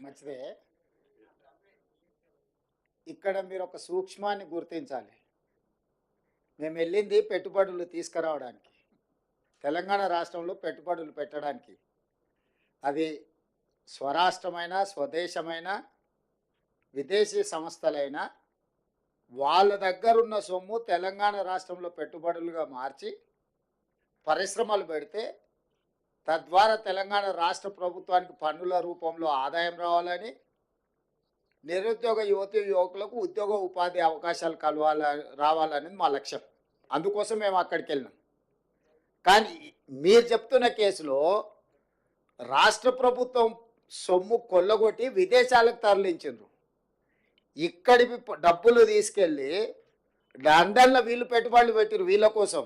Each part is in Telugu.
మంచిదే. ఇక్కడ మీరు ఒక సూక్ష్మాన్ని గుర్తించాలి. మేము వెళ్ళింది పెట్టుబడులు తీసుకురావడానికి, తెలంగాణ రాష్ట్రంలో పెట్టుబడులు పెట్టడానికి. అది స్వరాష్ట్రమైన, స్వదేశమైన, విదేశీ సంస్థలైనా వాళ్ళ దగ్గరున్న సొమ్ము తెలంగాణ రాష్ట్రంలో పెట్టుబడులుగా మార్చి పరిశ్రమలు పెడితే తద్వారా తెలంగాణ రాష్ట్ర ప్రభుత్వానికి పన్నుల రూపంలో ఆదాయం రావాలని, నిరుద్యోగ యువతి యువకులకు ఉద్యోగ ఉపాధి అవకాశాలు రావాలనేది మా లక్ష్యం. అందుకోసం మేము అక్కడికి వెళ్ళినాం. కానీ మీరు చెప్తున్న కేసులో రాష్ట్ర ప్రభుత్వం సొమ్ము కొల్లగొట్టి విదేశాలకు తరలించారు. ఇక్కడి డబ్బులు తీసుకెళ్ళి లండన్లో వీళ్ళు పెట్టుబడులు పెట్టారు వీళ్ళ కోసం.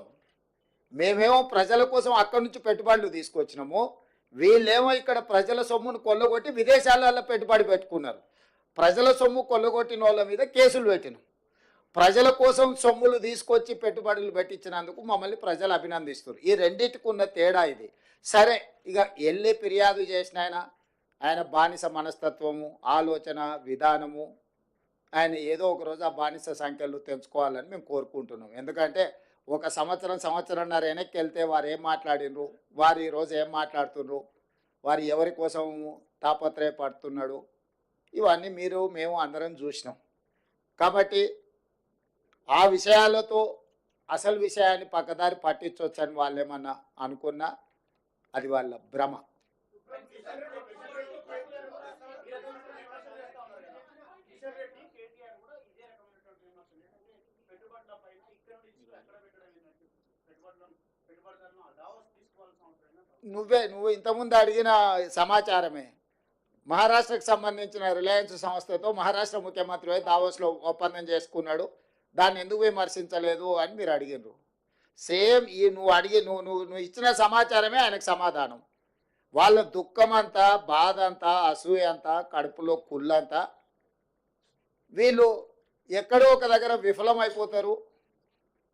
మేమేమో ప్రజల కోసం అక్కడి నుంచి పెట్టుబడులు తీసుకొచ్చినాము. వీళ్ళేమో ఇక్కడ ప్రజల సొమ్మును కొల్లగొట్టి విదేశాలలో పెట్టుబడి పెట్టుకున్నారు. ప్రజల సొమ్ము కొల్లగొట్టిన వాళ్ళ మీద కేసులు పెట్టినాం. ప్రజల కోసం సొమ్ములు తీసుకొచ్చి పెట్టుబడులు పెట్టించినందుకు మమ్మల్ని ప్రజలు అభినందిస్తారు. ఈ రెండింటికి ఉన్న తేడా ఇది. సరే, ఇక వెళ్ళి ఫిర్యాదు చేసిన ఆయన బానిస మనస్తత్వము, ఆలోచన విధానము, ఆయన ఏదో ఒక రోజు ఆ బానిస సంఖ్యలు తెంచుకోవాలని మేము కోరుకుంటున్నాం. ఎందుకంటే ఒక సంవత్సరంన్నర వెనక్కి వెళ్తే వారు ఏం మాట్లాడినరు, వారు ఈరోజు ఏం మాట్లాడుతున్నారు, వారు ఎవరి కోసం తాపత్రయపడుతున్నాడు, ఇవన్నీ మేము అందరం చూసినాం. కాబట్టి ఆ విషయాలతో అసలు విషయాన్ని పక్కదారి పట్టించవచ్చని వాళ్ళు ఏమన్నా అనుకున్నా అది వాళ్ళ భ్రమ. నువ్వు ఇంతకుముందు అడిగిన సమాచారమే. మహారాష్ట్రకు సంబంధించిన రిలయన్స్ సంస్థతో మహారాష్ట్ర ముఖ్యమంత్రి దావోస్లో ఒప్పందం చేసుకున్నాడు, దాన్ని ఎందుకు విమర్శించలేదు అని మీరు అడిగినారు. సేమ్ ఈ నువ్వు ఇచ్చిన సమాచారమే ఆయనకు సమాధానం. వాళ్ళ దుఃఖమంతా, బాధ అంతా, అసూయ అంతా, కడుపులో కుళ్ళంతా, వీళ్ళు ఎక్కడో ఒక దగ్గర విఫలమైపోతారు.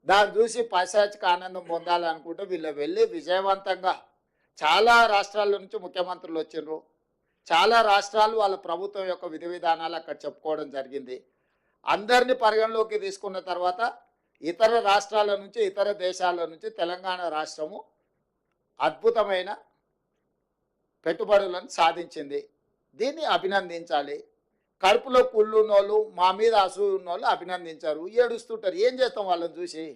దాన్ని చూసి పైశాచిక ఆనందం పొందాలనుకుంటే వీళ్ళు వెళ్ళి విజయవంతంగా చాలా రాష్ట్రాల నుంచి ముఖ్యమంత్రులు వచ్చిండ్రు. చాలా రాష్ట్రాలు వాళ్ళ ప్రభుత్వం యొక్క విధి విధానాలు అక్కడ చెప్పుకోవడం జరిగింది. అందరినీ పరిగణలోకి తీసుకున్న తర్వాత ఇతర రాష్ట్రాల నుంచి, ఇతర దేశాల నుంచి తెలంగాణ రాష్ట్రము అద్భుతమైన పెట్టుబడులను సాధించింది. దీన్ని అభినందించాలి. కడుపులో కుళ్ళున్నోళ్ళు, మా మీద అసూయ ఉన్నోళ్ళు అభినందించారు, ఏడుస్తుంటారు. ఏం చేస్తాం వాళ్ళని చూసి?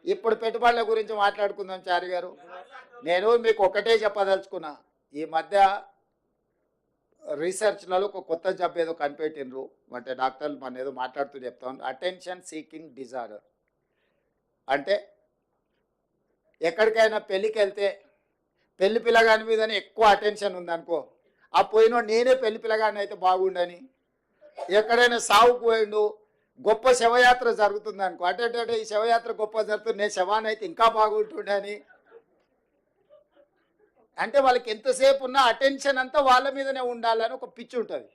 ఇప్పుడు పెట్టుబడుల గురించి మాట్లాడుకుందాం చారి గారు. నేను మీకు ఒకటే చెప్పదలుచుకున్నా. ఈ మధ్య రీసెర్చ్లలో ఒక కొత్త జబ్బు ఏదో కనిపెట్టినరు, అంటే డాక్టర్లు మన ఏదో మాట్లాడుతూ చెప్తాను, అటెన్షన్ సీకింగ్ డిజార్డర్. అంటే ఎక్కడికైనా పెళ్ళికి వెళ్తే పెళ్లి పిల్లగాని మీదనే ఎక్కువ అటెన్షన్ ఉందనుకో, ఆ పోయినో నేనే పెళ్లి పిల్లగాని అయితే బాగుండని. ఎక్కడైనా సావుకు పోయిండు, గొప్ప శవయాత్ర జరుగుతుంది అనుకో, అటే ఈ శవయాత్ర గొప్ప జరుగుతుంది, నేను శవాన్ని అయితే ఇంకా బాగుంటుండని. అంటే వాళ్ళకి ఎంతసేపు ఉన్న అటెన్షన్ అంతా వాళ్ళ మీదనే ఉండాలని ఒక పిచ్చి ఉంటుంది.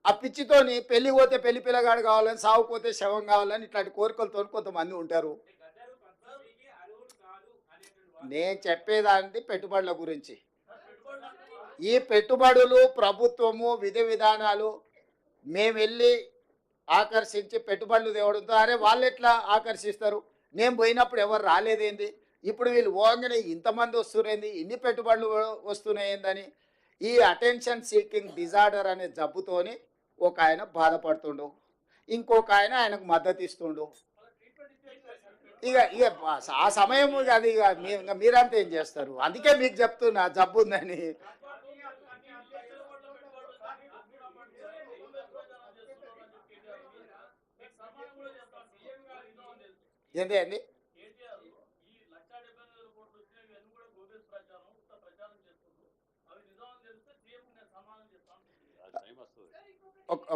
ఆ పిచ్చితోని పెళ్లి పోతే పెళ్లి పిల్లగాడు కావాలని, సావుపోతే శవం కావాలని ఇట్లాంటి కోరికలతో కొంతమంది ఉంటారు. నేను చెప్పేదాన్ని పెట్టుబడుల గురించి. ఈ పెట్టుబడులు, ప్రభుత్వము, విధి విధానాలు మేము వెళ్ళి ఆకర్షించి పెట్టుబడులు తేవడంతో, అరే వాళ్ళు ఎట్లా ఆకర్షిస్తారు, నేను పోయినప్పుడు ఎవరు రాలేదేంది, ఇప్పుడు వీళ్ళు పోగానే ఇంతమంది వస్తున్నాయింది, ఇన్ని పెట్టుబడులు వస్తున్నాయిందని ఈ అటెన్షన్ సీకింగ్ డిజార్డర్ అనే జబ్బుతోని ఒక ఆయన బాధపడుతుండు, ఇంకొక ఆయనకు మద్దతు ఇస్తుండు. ఇక ఆ సమయం అది మీరంతా ఏం చేస్తారు? అందుకే మీకు చెప్తున్నా జబ్బు ఉందని. ఏంటి అండి? ఒక